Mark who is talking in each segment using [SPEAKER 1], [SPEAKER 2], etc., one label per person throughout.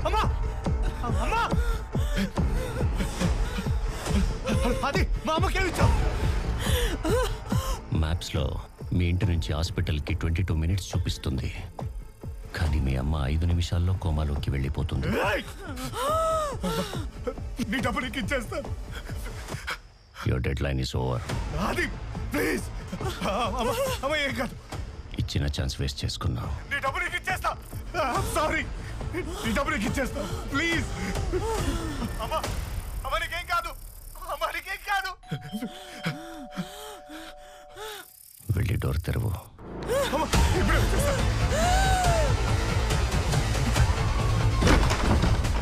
[SPEAKER 1] అమ్మా అమ్మా అది మా అమ్మకేమిచ్చావు?
[SPEAKER 2] మ్యాప్స్లో మీ ఇంటి నుంచి హాస్పిటల్కి 22 మినిట్స్ చూపిస్తుంది, కానీ మీ అమ్మ 5 నిమిషాల్లో కోమాలోకి వెళ్ళిపోతుంది.
[SPEAKER 1] నీ డబ్బు నీకు ఇచ్చేస్తా.
[SPEAKER 2] Your dead line is over.
[SPEAKER 1] అది ప్లీజ్ అమ్మ ఏం కాదు.
[SPEAKER 2] ఇచ్చిన ఛాన్స్ వేస్ట్ చేసుకున్నావు.
[SPEAKER 1] నీ డబ్బు నీకు ఇచ్చేస్తా. సారీ, నీ డబ్బు నీకు ఇచ్చేస్తా ప్లీజ్. అమ్మ అమ్మ నీకేం కాదు, అమ్మ నీకేం కాదు.
[SPEAKER 2] వెళ్ళి డోర్ తెరవు.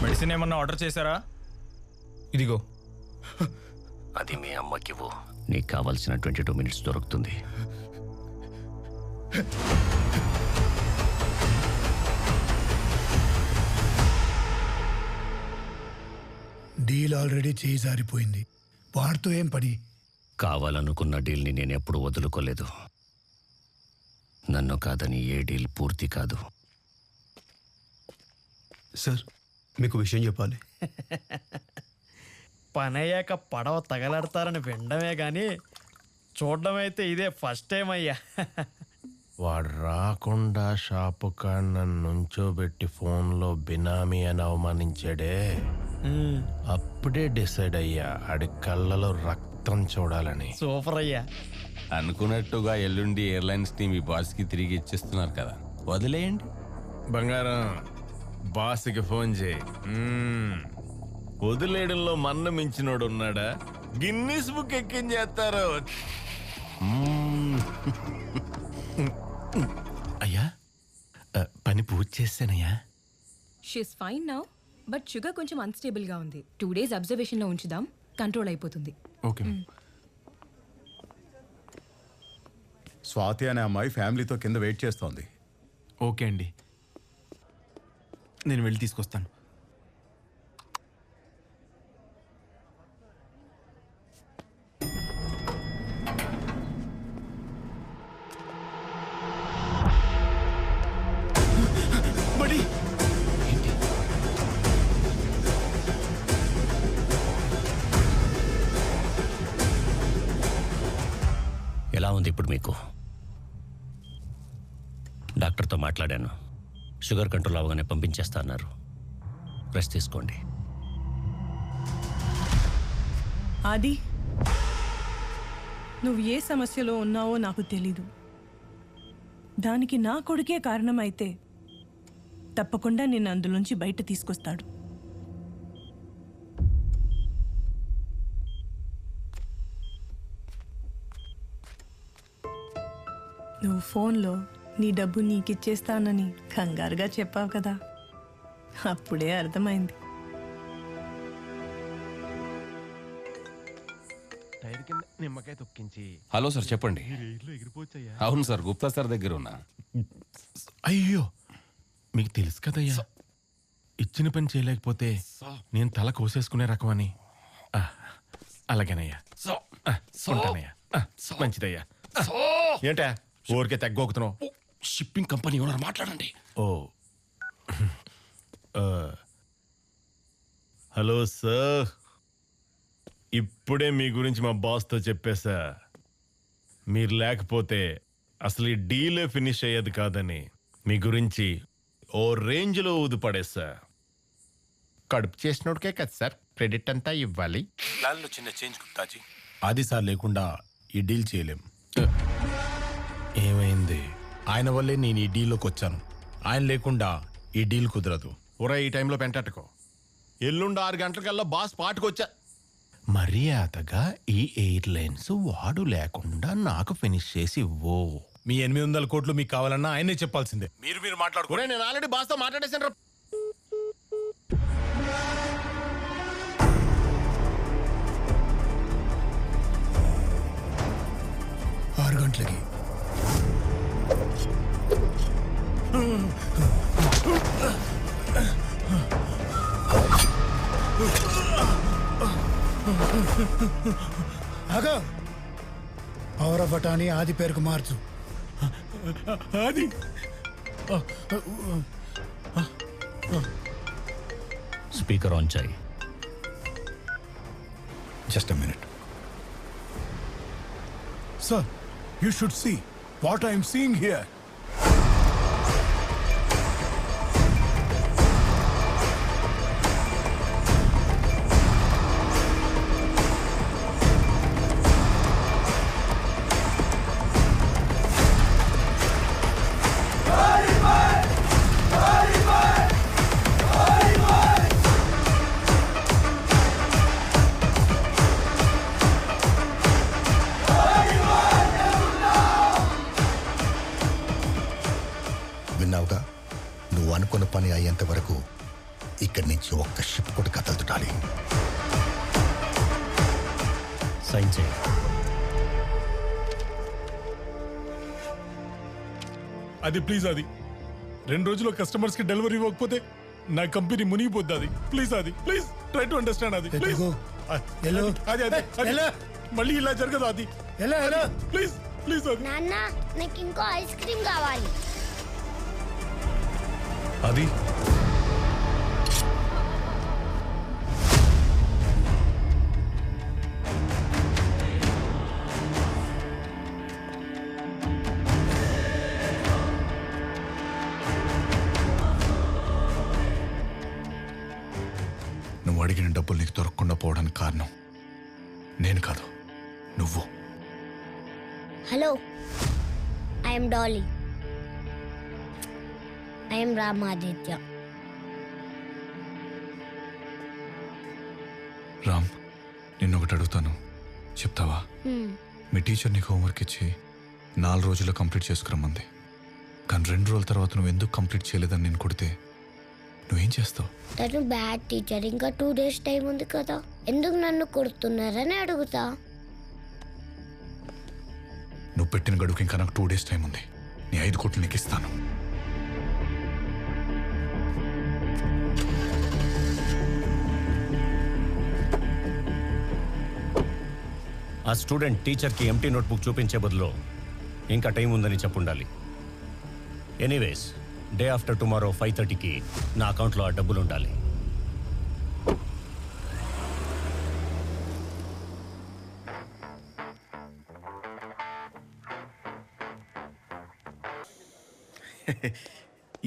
[SPEAKER 3] మెడిసిన్ ఏమన్నా ఆర్డర్ చేశారా? ఇదిగో.
[SPEAKER 2] అది మీ అమ్మకివ్వు, నీకు కావాల్సిన 22 మినిట్స్ దొరుకుతుంది.
[SPEAKER 4] డీల్ ఆల్రెడీ చేయి జారిపోయింది, వాడితో ఏం పని?
[SPEAKER 2] కావాలనుకున్న డీల్ని నేను ఎప్పుడు వదులుకోలేదు. నన్ను కాదని ఏ డీల్ పూర్తి కాదు.
[SPEAKER 5] సార్, మీకు విషయం చెప్పాలి.
[SPEAKER 6] పనయ్యాక పడవ తగలడతారని వినడమే కానీ చూడడమైతే ఇదే ఫస్ట్ టైం అయ్యా.
[SPEAKER 7] వాడు రాకుండా షాపు కాడ నుంచోబెట్టి ఫోన్లో బినామీ అని అవమానించాడే, అప్పుడే డిసైడ్ అయ్యా ఆడి కళ్ళలో రక్తం చూడాలని.
[SPEAKER 6] సూపర్ అయ్యా.
[SPEAKER 8] అనుకున్నట్టుగా ఎల్లుండి ఎయిర్లైన్స్ టీమ్ ఈ బాస్కి తిరిగి ఇచ్చేస్తున్నారు కదా, వదిలేయండి.
[SPEAKER 7] బంగారం, బాస్కి ఫోన్ చేయి. వదిలేయడంలో మన్న మించినోడు ఉన్నాడా? గిన్నీస్ బుక్ ఎక్కించేస్తారు. అయ్యా, పని పూర్తి చేశానయ్యా.
[SPEAKER 9] She's fine now, but sugar కొంచెం అన్స్టేబుల్ గా ఉంది. 2 days అబ్జర్వేషన్ లో ఉంచుదాం, కంట్రోల్ అయిపోతుంది.
[SPEAKER 7] ఓకే.
[SPEAKER 1] స్వాతి అనే అమ్మాయి ఫ్యామిలీతో కింద వెయిట్ చేస్తోంది.
[SPEAKER 5] ఓకే అండి, నేను వెళ్ళి తీసుకొస్తాను.
[SPEAKER 2] ఎలా ఉంది ఇప్పుడు మీకు? డాక్టర్తో మాట్లాడాను, షుగర్ కంట్రోల్ అవగానే పంపించేస్తా అన్నారు. రెస్ట్ తీసుకోండి.
[SPEAKER 10] ఆది, నువ్వు ఏ సమస్యలో ఉన్నావో నాకు తెలీదు. దానికి నా కొడుకే కారణమైతే తప్పకుండా నిన్ను అందులోంచి బయట తీసుకొస్తాడు. నువ్వు ఫోన్లో నీ డబ్బు నీకిచ్చేస్తానని కంగారుగా చెప్పావు కదా, అప్పుడే అర్థమైంది.
[SPEAKER 7] నిమ్మకాయ తొక్కించి.
[SPEAKER 8] హలో సార్, చెప్పండి. అవును సార్, గుప్తా సార్ దగ్గర ఉన్నా.
[SPEAKER 7] అయ్యో, మీకు తెలుసు కదయ్యా, ఇచ్చిన పని చేయలేకపోతే నేను తల కోసేసుకునే రకమని. అలాగేనయ్యా, ఉంటానయ్యా. మంచిదయ్యా. ఏంటా ఊరికే తగ్గోకుతున్నావు?
[SPEAKER 8] షిప్పింగ్ కంపెనీ ఓనర్ మాట్లాడండి.
[SPEAKER 7] ఓ, హలో సార్, ఇప్పుడే మీ గురించి మా బాస్తో చెప్పేశా. మీరు లేకపోతే అసలు ఈ డీలే ఫినిష్ అయ్యేది కాదని మీ గురించి ఓ రేంజ్లో ఊదిపడేశా. కడుపు చేసినోడికే కదా సార్ క్రెడిట్ అంతా ఇవ్వాలి.
[SPEAKER 8] ప్లాన్లో చిన్న చేంజ్ గుప్తాజీ.
[SPEAKER 1] అది సార్ లేకుండా ఈ డీల్ చేయలేం.
[SPEAKER 7] ఏమైంది?
[SPEAKER 1] ఆయన వల్లే నేను ఈ డీల్లోకి వచ్చాను. ఆయన లేకుండా ఈ డీల్ కుదరదు.
[SPEAKER 7] ఊరా ఈ టైంలో పెంటట్టుకో. ఎల్లుండి 6 గంటలకల్లా బాస్ పాటుకొచ్చా. మర్యాదగా ఈ ఎయిర్లైన్స్ వాడు లేకుండా నాకు ఫినిష్ చేసి ఇవ్వు.
[SPEAKER 1] మీ 800 కోట్లు మీకు కావాలన్నా ఆయనే చెప్పాల్సిందే. మీరు మాట్లాడుకో.
[SPEAKER 7] నేను ఆల్రెడీ బాస్తో మాట్లాడేశాను.
[SPEAKER 4] 6 గంటలకి ఆగా. పవర్ ఆఫ్ అటానీ ఆది పేరుకు మార్చు. ఆది
[SPEAKER 2] స్పీకర్ ఆన్ చేయి.
[SPEAKER 4] Just a minute. Sir, you should see what I am seeing here. విన్నావుగా, నువ్వు అనుకున్న పని అయ్యేంత వరకు ఇక్కడి నుంచి ఒక్క షిప్ కూడా కదలుతుండాలి.
[SPEAKER 2] సైన్ చేయి.
[SPEAKER 1] అది ప్లీజ్, అది 2 రోజుల్లో కస్టమర్స్ కి డెలివరీ ఇవ్వకపోతే నా కంపెనీ మునిగిపోద్ది. అది ప్లీజ్, అది ప్లీజ్ ట్రై టు అండర్స్టాండ్. అది ప్లీజ్, అది మళ్ళీ ఇలా జరగదు. అది ప్లీజ్ ప్లీజ్. అది
[SPEAKER 11] నాన్న, నాకు ఇంకో ఐస్ క్రీమ్ కావాలి.
[SPEAKER 1] అది
[SPEAKER 4] నువ్వు అడిగిన డబ్బులు నీకు దొరకకుండా పోవడానికి కారణం నేను కాదు, నువ్వు.
[SPEAKER 11] Hello, I'm Dolly. I'm Ramaditya.
[SPEAKER 4] Ram, నిన్నొకటి అడుగుతాను, చెప్తావా? మీ టీచర్ నీకు హోంవర్క్ ఇచ్చి 4 రోజుల్లో కంప్లీట్ చేసుకురమ్మంది. కానీ 2 రోజుల తర్వాత నువ్వు ఎందుకు కంప్లీట్ చేయలేదని నేను కొడితే నువ్వేం చేస్తావు?
[SPEAKER 11] తను బ్యాడ్ టీచర్, ఇంకా 2 డేస్ టైం ఉంది కదా, ఎందుకు నన్ను కొడుతున్నారని అడుగుతా.
[SPEAKER 4] నువ్వు పెట్టిన గడువుకి ఇంకా నాకు 2 డేస్ టైం ఉంది. నీ 5 కోట్లు నీకు ఇస్తాను.
[SPEAKER 2] ఆ స్టూడెంట్ టీచర్కి ఎంటీ నోట్బుక్ చూపించే బదులు ఇంకా టైం ఉందని చెప్పుండాలి. ఎనీవేస్, డే ఆఫ్టర్ టుమారో 5:30కి నా అకౌంట్లో ఆ డబ్బులు ఉండాలి.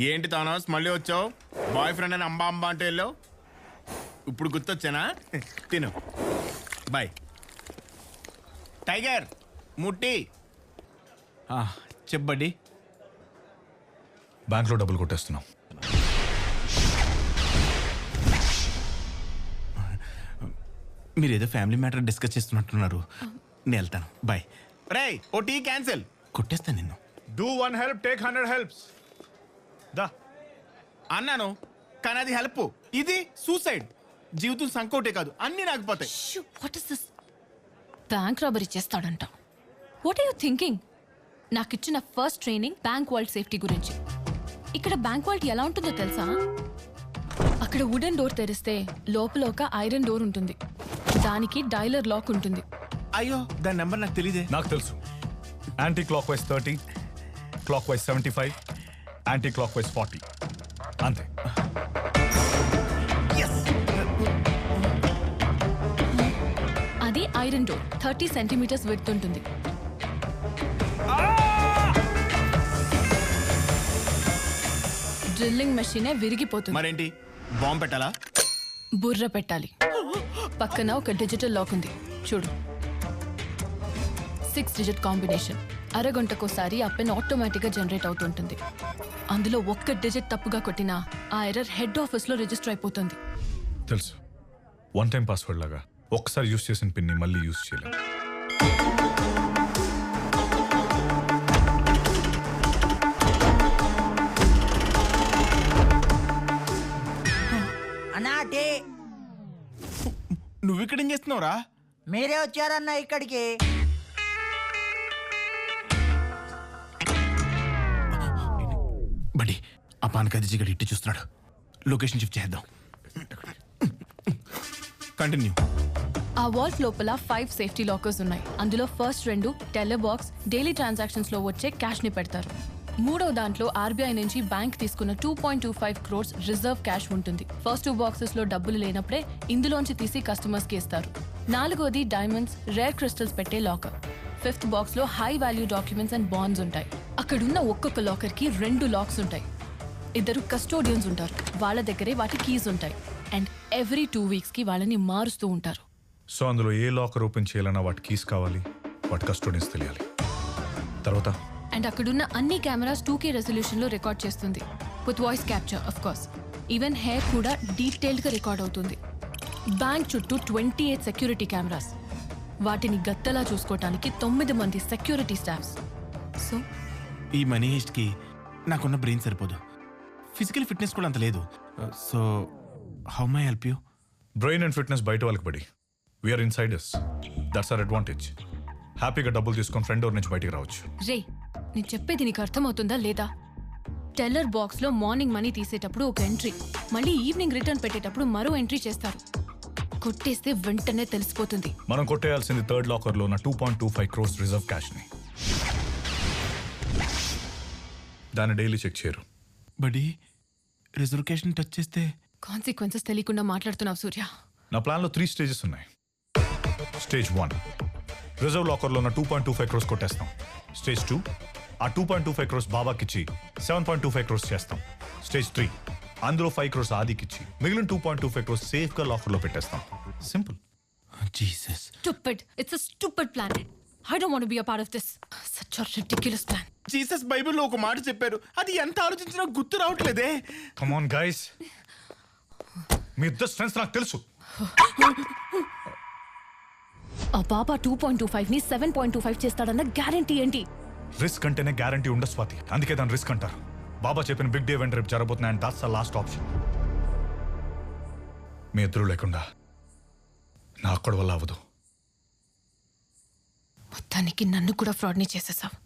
[SPEAKER 5] ఏంటి తానోస్ మళ్ళీ వచ్చావు? బాయ్ ఫ్రెండ్ అని అంబా అంబా అంటే వెళ్ళావు, ఇప్పుడు గుర్తొచ్చానా? తిను. బాయ్. టైగర్ ముట్టి చెప్పండి.
[SPEAKER 4] బ్యాంక్లో డబ్బులు కొట్టేస్తున్నాం.
[SPEAKER 5] మీరు ఏదో ఫ్యామిలీ మ్యాటర్ డిస్కస్ చేస్తున్నట్టున్నారు. నేను వెళ్తాను, బాయ్. రే, ఓ టీ క్యాన్సిల్. కొట్టేస్తాను నిన్ను.
[SPEAKER 1] Do 1 help, take 100 helps. దా
[SPEAKER 5] అన్నాను కానీ అది హెల్ప్, ఇది సూసైడ్. జీవితం సంకోటే కాదు, అన్నీ నాకు పోతాయి.
[SPEAKER 9] What is this? Bank robbery చేస్తాడంట. What are you thinking? నాకు ఇచ్చిన first training bank vault safety గురించి. ఇక్కడ బ్యాంక్ వాల్ట్ ఎలా ఉంటుందో తెలుసా? అక్కడ వుడెన్ డోర్ తెరిస్తే లోపల ఒక ఐరన్ డోర్ ఉంటుంది, దానికి డైలర్ లాక్ ఉంటుంది.
[SPEAKER 5] అయ్యో, దాని నెంబర్ నాకు తెలియదే.
[SPEAKER 1] నాకు తెలుసు. Anti clock wise 30, clock wise 75, anti clock wise 40. అంతే.
[SPEAKER 9] అది ఐరన్ డోర్, 30 సెంటీమీటర్స్ విడ్త్ ఉంటుంది. డ్రిల్లింగ్ మెషినే విరిగిపోతుంది.
[SPEAKER 5] మరేంటి, బాంబు పెట్టాలా?
[SPEAKER 9] బుర్ర పెట్టాలి. పక్కన ఒక డిజిటల్ లాక్ ఉంది, చూడు. 6 డిజిట్ కాంబినేషన్. అరగంటకోసారి ఆ పెన్ ఆటోమేటిక్గా జనరేట్ అవుతుంటుంది. అందులో ఒక్క డిజిట్ తప్పుగా కొట్టినా ఆ ఎర్రర్ హెడ్ ఆఫీస్లో రిజిస్టర్ అయిపోతుంది.
[SPEAKER 1] తెలుసు, 1 టైం పాస్వర్డ్ లాగా ఒక్కసారి యూజ్ చేసిన పిన్ని మళ్ళీ యూజ్ చేయలేం.
[SPEAKER 12] అన్నాటే,
[SPEAKER 5] నువ్వు ఇక్కడ ఏం చేస్తున్నావురా?
[SPEAKER 12] మీరే వచ్చారన్నా ఇక్కడికి.
[SPEAKER 5] బడి, ఆ పానకాది జిగడి ఇట్టి చూస్తున్నాడు. లొకేషన్ షిఫ్ట్ చేద్దాం. కంటిన్యూ.
[SPEAKER 9] ఆ వాల్ట్ లోపల 5 సేఫ్టీ లాకర్స్ ఉన్నాయి. అందులో first 2 teller box, daily transactions లో వచ్చే క్యాష్ ని పెడతారు. మూడో దాంట్లో ఆర్బీఐ నుంచి బ్యాంక్ తీసుకున్న 2.25 crores రిజర్వ్ క్యాష్ ఉంటుంది. ఫస్ట్ 2 బాక్సెస్ లో డబ్బులు లేనప్పుడే ఇందులోంచి తీసి కస్టమర్స్ కి ఇస్తారు. నాలుగోది డైమండ్స్, రేర్ క్రిస్టల్స్ పెట్టే లాకర్. 5th బాక్స్ లో high value documents and bonds ఉంటాయి. అక్కడున్న ఒక్కొక్క లాకర్ కి 2 లాక్స్ ఉంటాయి. 2 కస్టోడియన్స్ ఉంటారు, వాళ్ళ దగ్గరే వాటి కీస్ ఉంటాయి. అండ్ ఎవ్రీ 2 weeks కి వాళ్ళని మారుస్తూ ఉంటారు.
[SPEAKER 4] సో అందులో ఏ లాకర్ ఓపెన్ చేయాలన్నా వాటి కీస్ కావాలి, వాటి కస్టోడియన్స్ తెలియాలి. తర్వాత
[SPEAKER 9] అండ్ అక్కడున్న అన్ని కెమెరాస్ 2K రెజల్యూషన్ లో రికార్డ్ చేస్తుంది. With voice capture of course. Even hair కూడా డీటెయిల్డ్ గా రికార్డ్ అవుతుంది. బ్యాంక్ చుట్టూ 28 సెక్యూరిటీ కెమెరాస్. వాటిని గత్తలా చూసుకోవటానికి 9 మంది సెక్యూరిటీ స్టాఫ్స్. సో
[SPEAKER 5] ఈ మనీ హెస్ట్కి నాకున్న బ్రెయిన్ సరిపోదు, ఫిజికల్ ఫిట్నెస్ కూడా అంత లేదు. So how my help you?
[SPEAKER 4] Brain and fitness బయట వాళ్ళకి పడి, we are insiders, that's our advantage. హ్యాపీగా డబ్బులు తీసుకొని ఫ్రంట్ డోర్ నుంచి బయటికి రావచ్చు.
[SPEAKER 9] రే, నేను చెప్పేది నీకు అర్థమవుతుందా లేదా? టెల్లర్ బాక్స్ లో మార్నింగ్ మనీ తీసేటప్పుడు ఒక ఎంట్రీ, మళ్ళీ ఈవినింగ్ రిటర్న్ పెట్టేటప్పుడు మరో ఎంట్రీ చేస్తారు. కొట్టేస్తే వెంటనే తెలిసిపోతుంది.
[SPEAKER 4] మనం కొట్టేయాల్సింది 3rd లాకర్లో ఉన్న 2.25 crores రిజర్వ్ క్యాష్ని. దాన్ని డైలీ చెక్ చేయరు.
[SPEAKER 5] బడీ, రిజర్వ్ క్యాష్ని టచ్ చేస్తే
[SPEAKER 9] కాన్సిక్వెన్సెస్ తెలియకుండా మాట్లాడుతున్నావు సూర్య.
[SPEAKER 4] నా ప్లాన్లో 3 స్టేజెస్ ఉన్నాయి. స్టేజ్ 1, రిజర్వ్ లాకర్లో ఉన్న 2.25 crores కొట్టేస్తాం. స్టేజ్ 2, ఆ 2.25 crores బాబాకి ఇచ్చి 7.25 crores చేస్తాం. స్టేజ్ 3, అందులో 5 crores ఆదికి ఇచ్చి మిగిలిన 2.25 crores సేఫ్గా లాకర్లో పెట్టేస్తాం. Simple.
[SPEAKER 5] Jesus.
[SPEAKER 9] Stupid. It's a stupid plan. I don't want to be a part of this. Such a ridiculous plan.
[SPEAKER 5] Jesus బైబిల్లో ఒక మాట చెప్పారు, అది ఎంత ఆలోచించినా గుర్తు రావట్లేదే.
[SPEAKER 4] కమ్ ఆన్ గైస్, మీ ఇద్దరు స్ట్రెంగ్స్ నాకు తెలుసు.
[SPEAKER 9] ఆ బాబా 2.25 ని 7.25 చేస్తాడన్న గ్యారంటీ ఏంటి?
[SPEAKER 4] రిస్క్ అంటేనే గ్యారంటీ ఉండదు స్వాతి, అందుకే దాన్ని రిస్క్ అంటారు. బాబా చెప్పిన బిగ్ డే వెంట రేపు జరగబోతున్నాయి and that's the last option. మీ ఇద్దరు లేకుండా నా అక్కడ వల్ల అవ్వదు.
[SPEAKER 9] మొత్తానికి నన్ను కూడా ఫ్రాడ్ని చేసేసావు.